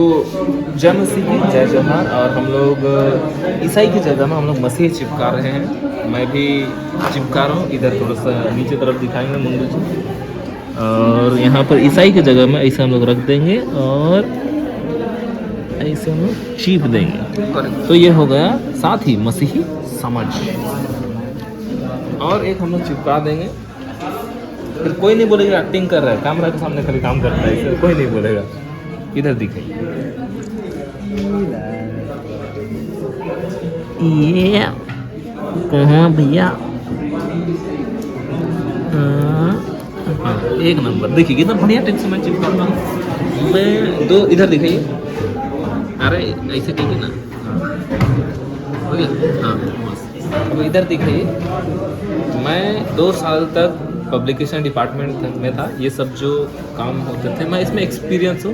तो जय मसीह की जय जवाहर। और हम लोग ईसाई की जगह में हम लोग मसीह चिपका रहे हैं। मैं भी चिपका रहा हूँ। इधर थोड़ा सा नीचे तरफ दिखाएंगे मुंडू जी। और यहाँ पर ईसाई की जगह में ऐसे हम लोग रख देंगे और ऐसे हम लोग चीप देंगे। तो ये हो गया साथ ही मसीही समझ। और एक हम लोग चिपका देंगे। फिर कोई नहीं बोलेगा एक्टिंग कर रहा है, कैमरा के सामने खाली काम करता है, इसलिए कोई नहीं बोलेगा। इधर दिखाइए। ये कहाँ भैया? हाँ, एक नंबर। देखिए कितना बढ़िया टिप्स मैं चिपकाता हूँ मैं। दो इधर दिखाइए। अरे ऐसे कहिए ना। हो गया? हाँ बस। अब इधर दिखाइए। मैं 2 साल तक पब्लिकेशन डिपार्टमेंट में था। ये सब जो काम होते थे मैं इसमें एक्सपीरियंस हूँ।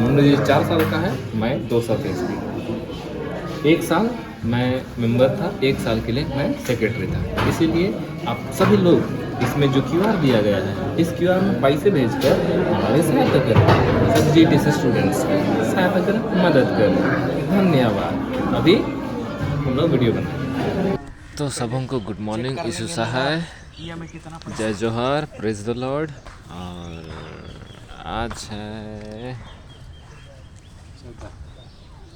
मुझे 4 साल का है, मैं 2 साल का एक्सपीरियंस। 1 साल मैं मेंबर था, 1 साल के लिए मैं सेक्रेटरी था। इसीलिए आप सभी लोग इसमें जो क्यूआर दिया गया है, इस क्यूआर में पैसे भेजकर हमारे सहायता करें। सब जीटीसी स्टूडेंट्स सहायता करें, मदद करें। धन्यवाद। अभी हम लोग वीडियो बनाएंगे। तो सबों को गुड मॉर्निंग, यीशु सहाय, जय जोहर, प्रेज द लॉर्ड। और आज है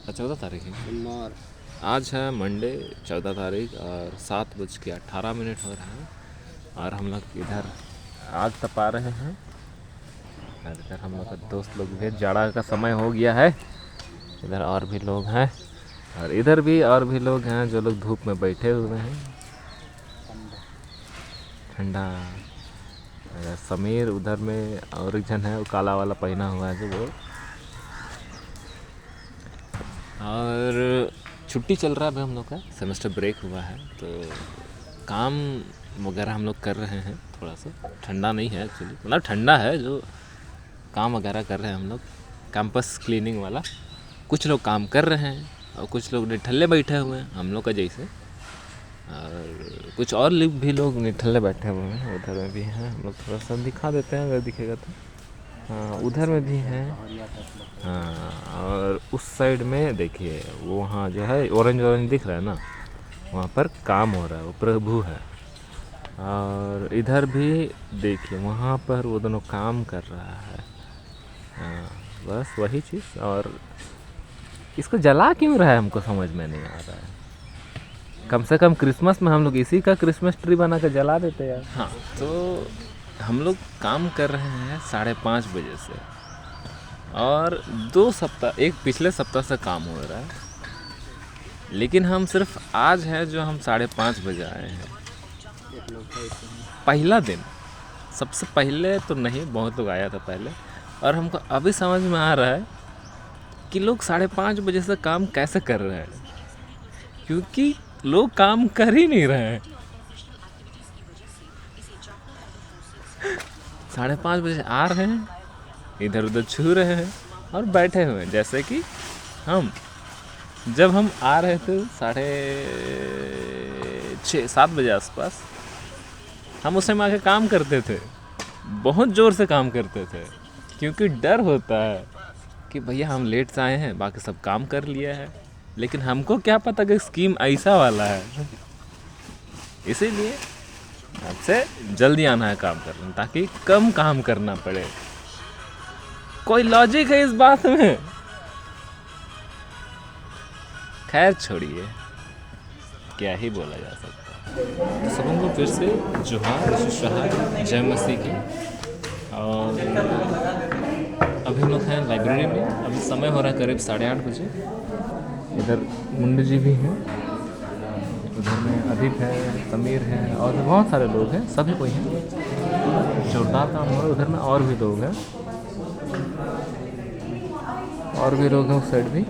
14 तारीख है। आज है मंडे 14 तारीख और 7:18 हो रहा है। और हम लोग इधर आग तपा रहे हैं। और इधर हम लोग का दोस्त लोग भी, जाड़ा का समय हो गया है। इधर और भी लोग हैं और इधर भी और भी लोग हैं जो लोग धूप में बैठे हुए हैं। ठंडा। समीर उधर में और एक जन है, वो काला वाला पहना हुआ है जो वो। और छुट्टी चल रहा है अभी हम लोग का, सेमेस्टर ब्रेक हुआ है तो काम वगैरह हम लोग कर रहे हैं। थोड़ा सा ठंडा नहीं है एक्चुअली, मतलब ठंडा है, जो काम वगैरह कर रहे हैं हम लोग कैंपस क्लीनिंग वाला। कुछ लोग काम कर रहे हैं और कुछ लोग निठल्ले बैठे हुए हैं हम लोग का जैसे। और कुछ और भी लोग निठल्ले बैठे हुए हैं। उधर में भी हैं, हम लोग थोड़ा सा दिखा देते हैं अगर दिखेगा तो। हाँ उधर में भी हैं। हाँ और उस साइड में देखिए, वो वहाँ जो है ऑरेंज ऑरेंज दिख रहा है ना, वहाँ पर काम हो रहा है, वो प्रभु है। और इधर भी देखिए, वहाँ पर वो दोनों काम कर रहा है। हाँ बस वही चीज़। और इसको जला क्यों रहा है हमको समझ में नहीं आ रहा है। कम से कम क्रिसमस में हम लोग इसी का क्रिसमस ट्री बना कर जला देते यार। हाँ तो हम लोग काम कर रहे हैं 5:30 बजे से और 2 सप्ताह, एक पिछले सप्ताह से काम हो रहा है। लेकिन हम सिर्फ आज है जो हम 5:30 बजे आए हैं। पहला दिन, सबसे पहले तो नहीं, बहुत लोग आया था पहले। और हमको अभी समझ में आ रहा है कि लोग 5:30 बजे से काम कैसे कर रहे हैं, क्योंकि लोग काम कर ही नहीं रहे हैं। 5:30 बजे आ रहे हैं, इधर उधर छू रहे हैं और बैठे हुए हैं। जैसे कि हम जब हम आ रहे थे 6:30-7 बजे आसपास, हम उस समय आके काम करते थे, बहुत ज़ोर से काम करते थे, क्योंकि डर होता है कि भैया हम लेट से आए हैं, बाकी सब काम कर लिया है। लेकिन हमको क्या पता कि स्कीम ऐसा वाला है। इसीलिए आपसे जल्दी आना है काम करने, ताकि कम काम करना पड़े। कोई लॉजिक है इस बात में? खैर छोड़िए, क्या ही बोला जा सकता है। तो सबों को फिर से जोहार, यीशु सहाय, जय मसीह की। और अभी हम लोग हैं लाइब्रेरी में। अभी समय हो रहा है करीब 8:30 बजे। इधर मुंडू जी भी हैं, उधर में अदीप है, समीर है और बहुत सारे लोग हैं, सभी कोई हैं। जोरदार काम हो रहा है। उधर में और भी लोग हैं, और भी लोग हैं उस साइड भी।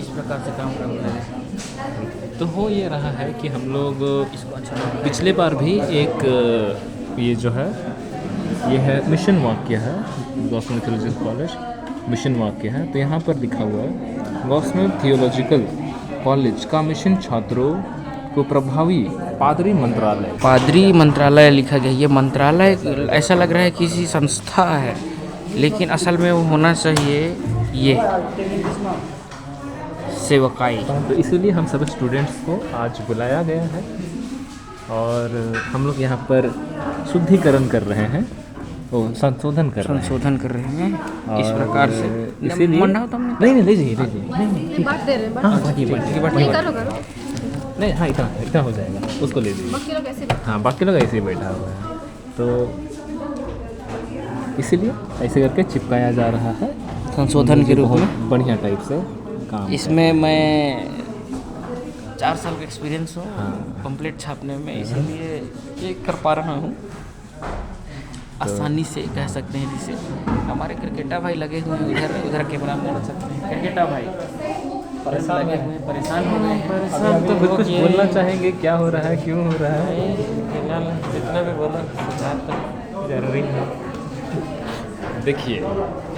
इस प्रकार से काम कर रहे हैं। तो हो ये रहा है कि हम लोग पिछले बार भी एक ये जो है, ये है मिशन वाक्य है, गॉस्पेल थियोलॉजिकल कॉलेज मिशन वाक्य है। तो यहाँ पर लिखा हुआ है, गॉस्पेल थियोलॉजिकल कॉलेज का मिशन छात्रों को प्रभावी पादरी मंत्रालय लिखा गया। ये मंत्रालय ऐसा लग रहा है किसी संस्था है, लेकिन असल में वो होना चाहिए ये सेवकाई। तो इसीलिए हम सब स्टूडेंट्स को आज बुलाया गया है और हम लोग यहाँ पर शुद्धिकरण कर रहे हैं, संशोधन कर रहे हैं। इस प्रकार से इसीलिए मन्ना हो तुमने? नहीं लीजिए नहीं बात दे रहे हैं हाँ बाकी नहीं करो करो नहीं हाँ इतना हो जाएगा, उसको ले लीजिए। बाकी लोग ऐसे हाँ बाकी लोग ऐसे ही बैठा हुआ है, तो इसीलिए ऐसे करके चिपकाया जा रहा है संशोधन के रूप में। बहुत बढ़िया टाइप से काम इसमें मैं 4 साल का एक्सपीरियंस हूँ हाँ। पंपलेट छापने में, इसीलिए ये कर पा रहा हूँ आसानी से, कह सकते हैं जिसे। हमारे क्रिकेटा भाई लगे हुए हैं उधर कैमरा में देख सकते हैं, क्रिकेटा भाई परेशान लगे हुए हैं, परेशान हो गए हैं। परेशान तो कुछ बोलना चाहेंगे, क्या हो रहा है, क्यों हो रहा है? जितना भी बोला जरूरी है। देखिए,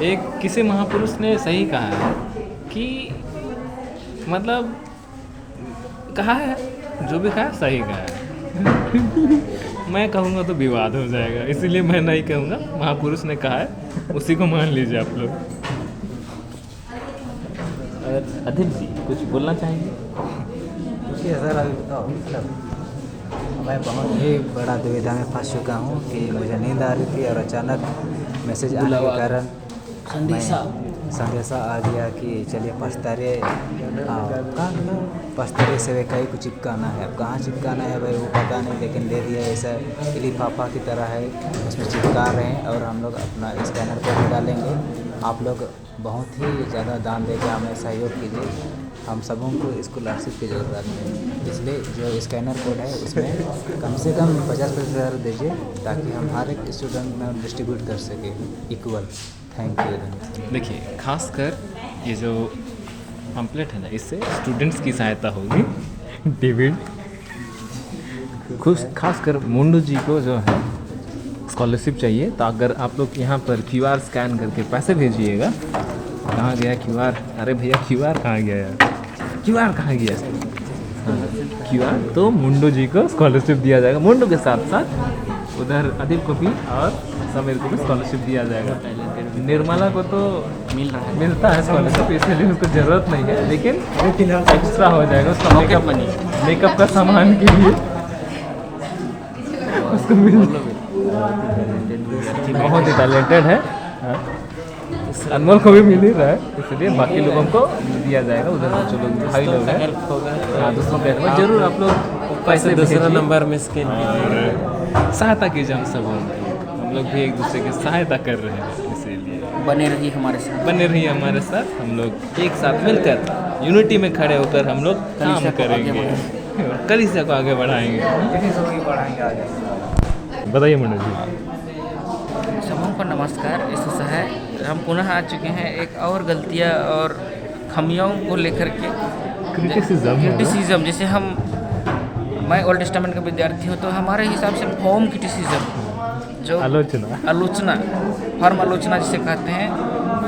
एक किसी महापुरुष ने सही कहा है कि मतलब कहा है, जो भी कहा सही कहा है। मैं कहूँगा तो विवाद हो जाएगा, इसीलिए मैं नहीं कहूँगा। महापुरुष ने कहा है, उसी को मान लीजिए आप लोग। अदिल जी कुछ बोलना चाहेंगे? देखिए सर, अभी बताओ मतलब मैं बहुत ही बड़ा दुविधा में फंस चुका हूँ कि मुझे नींद आ रही थी और अचानक मैसेज आने के कारण संदेशा आ गया कि चलिए पस्तरे सेवकाई को चिपकाना है। अब कहाँ चिपकाना है भाई वो पता नहीं, लेकिन दे दिया। ऐसा लिफाफा की तरह है, उसमें चिपका रहे हैं और हम लोग अपना स्कैनर कोड डालेंगे। आप लोग बहुत ही ज़्यादा दान देकर हमें सहयोग कीजिए, हम सबों को स्कॉलरशिप की ज़रूरत है। इसलिए जो स्कैनर कोड है उसमें कम से कम 50% दीजिए ताकि हम हर एक स्टूडेंट में डिस्ट्रीब्यूट कर सकें इक्वल। Thank you. देखिए, खासकर ये जो पम्पलेट है ना, इससे स्टूडेंट्स की सहायता होगी। डेविड खासकर मुंडू जी को जो है स्कॉलरशिप चाहिए, तो अगर आप लोग यहाँ पर QR स्कैन करके पैसे भेजिएगा। कहाँ गया QR? अरे भैया QR कहाँ गया यार? QR कहाँ गया? QR तो मुंडू जी को स्कॉलरशिप दिया जाएगा। मुंडू के साथ साथ उधर अदिल को भी और समीर को भी स्कॉलरशिप दिया जाएगा। निर्मला को तो मिलता है स्कॉलरशिप, इसलिए उसको ज़रूरत नहीं है, लेकिन एक्स्ट्रा हो जाएगा उसका मेकअप का सामान के लिए उसको बहुत ही टैलेंटेड है। अनमोल को भी मिल ही रहा है, इसलिए बाकी लोगों को दिया जाएगा। उधर जो लोग भाई लोग हैं, हाँ दूसरों का जरूर आप लोग पैसे दूसरा नंबर में स्कैन कीजिए, सहायता कीजिए। हम लोग भी एक दूसरे की सहायता कर रहे हैं, इसीलिए बने रहिए हमारे साथ। हम लोग एक साथ मिलकर यूनिटी में खड़े होकर हम लोग काम करेंगे, कलिसिया को आगे बढ़ाएंगे। बताइए मुंडू जी। सबों को नमस्कार। ऐसा है, हम पुनः आ चुके हैं एक और गलतियाँ और खामियों को लेकर के। क्रिटिसिज्म जैसे मैं ओल्ड टेस्टामेंट का विद्यार्थी हूँ, तो हमारे हिसाब से फॉर्म क्रिटिसिज्म जो आलोचना फॉर्म आलोचना जिसे कहते हैं,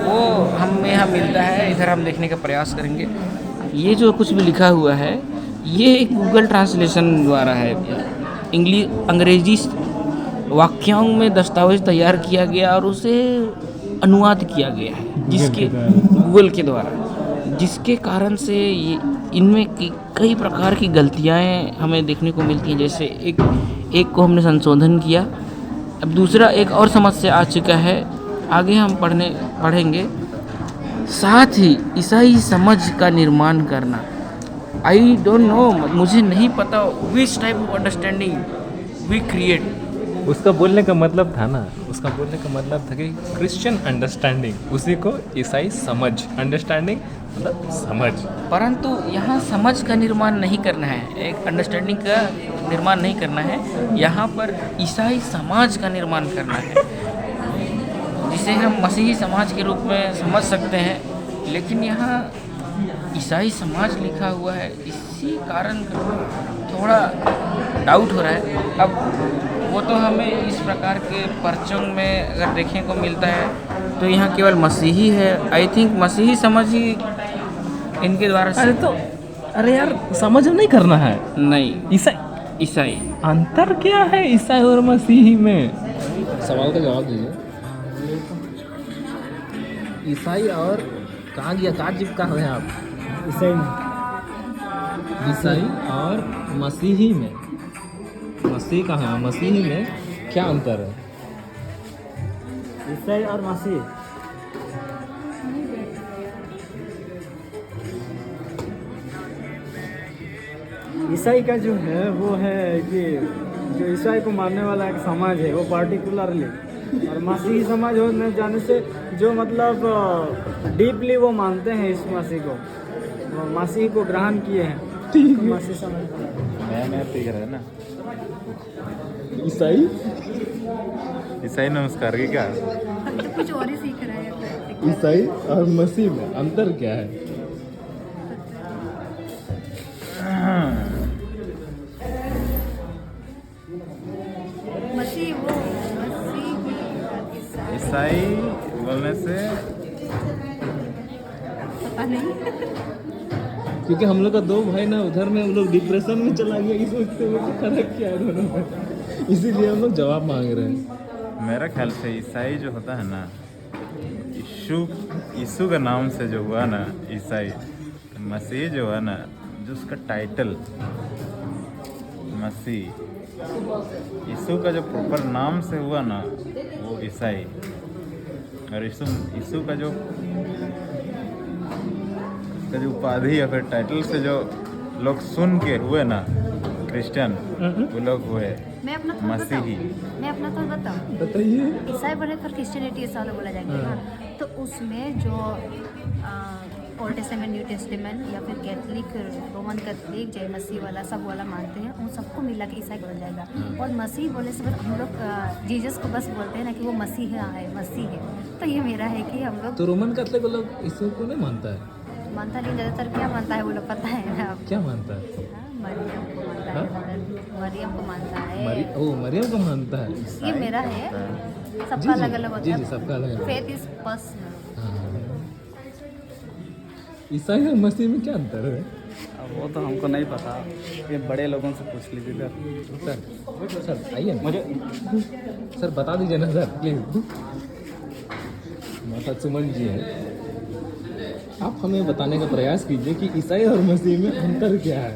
वो हमें यहाँ मिलता है। इधर हम देखने का प्रयास करेंगे। ये जो कुछ भी लिखा हुआ है, ये गूगल ट्रांसलेशन द्वारा है। अंग्रेजी वाक्यों में दस्तावेज तैयार किया गया और उसे अनुवाद किया गया है जिसके गूगल के द्वारा, जिसके कारण से ये इनमें कई प्रकार की गलतियाँ हमें देखने को मिलती हैं। जैसे एक को हमने संशोधन किया, अब दूसरा एक और समस्या आ चुका है, आगे हम पढ़ेंगे। साथ ही ईसाई समझ का निर्माण करना। आई डोंट नो, मुझे नहीं पता which type of understanding we create. उसका बोलने का मतलब था ना, उसका बोलने का मतलब था कि क्रिश्चियन अंडरस्टैंडिंग, उसी को ईसाई समझ, अंडरस्टैंडिंग मतलब समझ। परंतु यहाँ समझ का निर्माण नहीं करना है, एक अंडरस्टैंडिंग का निर्माण नहीं करना है, यहाँ पर ईसाई समाज का निर्माण करना है, जिसे हम मसीही समाज के रूप में समझ सकते हैं। लेकिन यहाँ ईसाई समाज लिखा हुआ है, इसी कारण थोड़ा डाउट हो रहा है। अब वो तो हमें इस प्रकार के पर्चों में अगर देखने को मिलता है तो यहाँ केवल मसीही है। आई थिंक मसीही समझ ही इनके द्वारा से। अरे यार, समझ नहीं करना है। नहीं, ईसाई अंतर क्या है ईसाई और मसीही में? सवाल का जवाब दीजिए। ईसाई और कहाँ गया, कहाँ चिपका हुए हैं आप? ईसाई में। ईसाई और मसीही में, मसीह कहाँ, मसीही में क्या अंतर है? ईसाई और मसीह, ईसाई का जो है वो है कि जो ईसाई को मानने वाला एक समाज है वो पार्टिकुलरली, और मसीही समाज होने जाने से जो मतलब डीपली वो मानते हैं इस मसीह को, वो मसीह को ग्रहण किए हैं, तो मसीह समाज। नया सीख रहे हैं ना। ईसाई, ईसाई नमस्कार की क्या? तो कुछ और ही सीख रहे हैं। ईसाई और मसीह में अंतर क्या है? मसीह वो मसीह ईसाई बोलने से पता नहीं। क्योंकि हम लोग का दो भाई ना उधर में, वो लोग डिप्रेशन में चला गया, इस सोचते हुए कि फर्क क्या है दोनों में, इसीलिए हम लोग जवाब मांग रहे हैं। मेरा ख्याल से ईसाई जो होता है ना, यीशु का नाम से जो हुआ ना ईसाई, मसीह जो है ना, जो उसका टाइटल मसीह, यीशु का जो प्रॉपर नाम से हुआ ना वो ईसाई, और यीशु का जो उपाधि या फिर टाइटल से जो लोग सुन के हुए ना क्रिश्चियन, वो लोग हुए मैं अपना थोड़ा मसीही। बताऊं, मैं अपना थोड़ा बताऊं। बताइए। ईसाई बने फिर क्रिश्चियनिटी ऐसा वाला बोला जाएगा हाँ। तो उसमें जो ओल्ड टेस्टामेंट, न्यू टेस्टामेंट या फिर कैथलिक, रोमन कैथलिक, जय मसीह वाला सब वाला मानते हैं, उन सबको मिला के ईसाई बोला जाएगा। और मसीह बोलने से बस हम लोग जीसस को बस बोलते हैं ना कि वो मसीह है, मसीह है। तो ये मेरा है कि हम लोग तो रोमन कैथलिक लोग यीशु को नहीं मानता है? मानता नहीं, ज़्यादातर क्या मानता है वो लोग पता है ना आपको? क्या मानता है? हाँ, मरियम को मानता है, मरियम को मानता है। मरियम को मानता है। ये मेरा है, जी, सबका जी, अलग अलग होता जी, है। जी, सबका अलग-अलग। Faith is personal. हाँ। ईसाई और मसीह में क्या अंतर है? अब वो तो हमको नहीं पता, ये बड़े लोगों से पूछ लीजिएगा। सर आइए ना। मुझे सर बता दीजिए ना सर प्लीज। माता सुमन जी हैं, आप हमें बताने का प्रयास कीजिए कि ईसाई और मसीह में अंतर क्या है,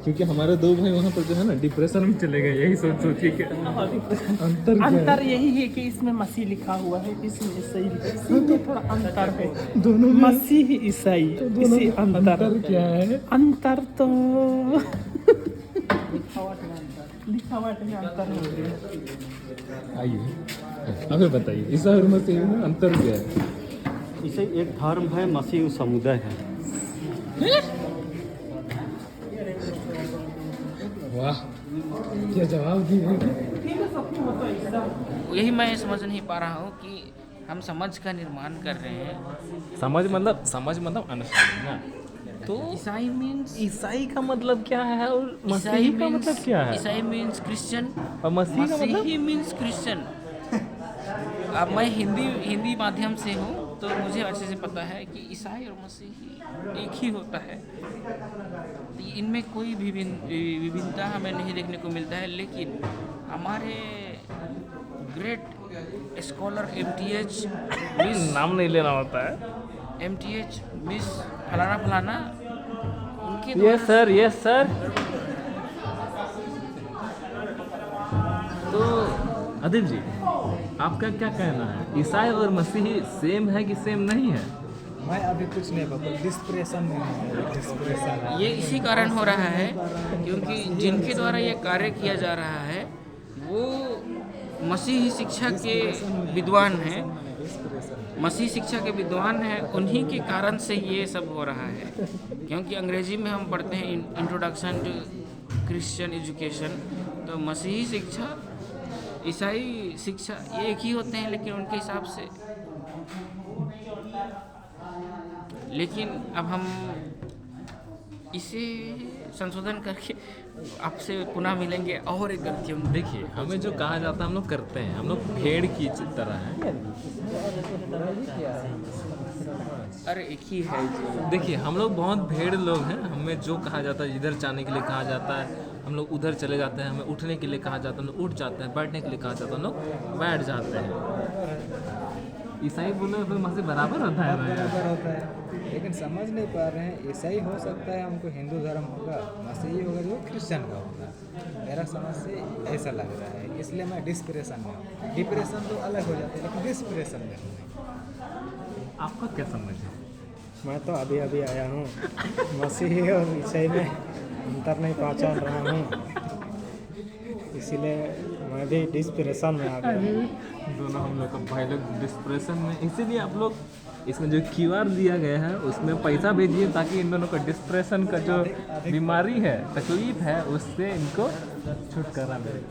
क्योंकि हमारे दो भाई वहाँ पर जो है ना डिप्रेशन में चले गए, यही सोच के कि अंतर क्या अंतर है? यही है कि इसमें मसीह लिखा हुआ है, इसमें ईसाई लिखा है। इसी में थोड़ा अंतर है, दोनों में मसीह ईसाई, तो दोनों इसी में अंतर क्या है? अंतर तो लिखावट में अंतर हो गया। आइए हमें बताइए ईसाई और मसीह में अंतर क्या है? इसे एक धर्म है, मसीह समुदाय है। वाह, क्या जवाब दिए। यही मैं समझ नहीं पा रहा हूँ कि हम समझ का निर्माण कर रहे हैं। समझ मतलब अंडरस्टैंडिंग ना। तो ईसाई मीन्स, ईसाई का मतलब क्या है और ईसाई मसीही का मतलब क्या है? ईसाई मीन्स क्रिश्चियन, और मसीही का मतलब? मसीही मीन्स क्रिश्चियन। अब मैं हिंदी माध्यम से हूँ तो मुझे अच्छे से पता है कि ईसाई और मसीही एक ही होता है। इनमें कोई भी विभिन्नता हमें नहीं देखने को मिलता है, लेकिन हमारे ग्रेट स्कॉलर MTH मिस, नाम नहीं लेना होता है। MTH मिस फलाना फलाना, उनके यस सर। तो अदिल जी, आपका क्या कहना है, ईसाई और मसीही सेम है कि सेम नहीं है? मैं अभी कुछ नहीं पता, डिस्प्रेशन में हूँ, डिस्प्रेशन। ये इसी कारण हो रहा है क्योंकि जिनके द्वारा ये कार्य किया जा रहा है वो मसीही शिक्षा के विद्वान हैं, मसीही शिक्षा के विद्वान हैं। उन्हीं के कारण से ये सब हो रहा है, क्योंकि अंग्रेजी में हम पढ़ते हैं इंट्रोडक्शन टू क्रिश्चियन एजुकेशन, तो मसीही शिक्षा, ईसाई शिक्षा ये एक ही होते हैं, लेकिन उनके हिसाब से। लेकिन अब हम इसे संशोधन करके आपसे पुनः मिलेंगे और एक गलती हम। देखिए, हमें जो कहा जाता है हम लोग करते हैं, हम लोग भेड़ की तरह हैं। अरे एक ही है जी। देखिए, हम लोग बहुत भेड़ लोग हैं, हमें जो कहा जाता है, इधर जाने के लिए कहा जाता है हम लोग उधर चले जाते हैं, हमें उठने के लिए कहा जाता है हम लोग उठ जाते हैं, बैठने के लिए कहा जाता है हम लोग बैठ जाते हैं। ईसाई बोले तो मसीह बराबर होता है ना यार। लेकिन समझ नहीं पा रहे हैं। ईसाई हो सकता है हमको हिंदू धर्म होगा, मसीही होगा जो क्रिश्चियन का होगा। मेरा समझ से ऐसा लग रहा है, इसलिए मैं डिस्प्रेशन में हूँ। डिप्रेशन तो अलग हो जाता है, लेकिन डिस्प्रेशन में हूँ। आपका क्या समझ है? मैं तो अभी अभी आया हूँ, मसीही और ईसाई में अंतर नहीं पहचान रहा हूँ, इसीलिए मैं भी डिस्प्रेशन में आ गया हूँ। दोनों हम लोग का भाई लोग डिस्प्रेशन में, इसीलिए आप लोग इसमें जो QR दिया गया है उसमें पैसा भेजिए ताकि इन दोनों का डिस्प्रेशन का जो बीमारी है, तकलीफ है, उससे इनको छुटकारा मिले।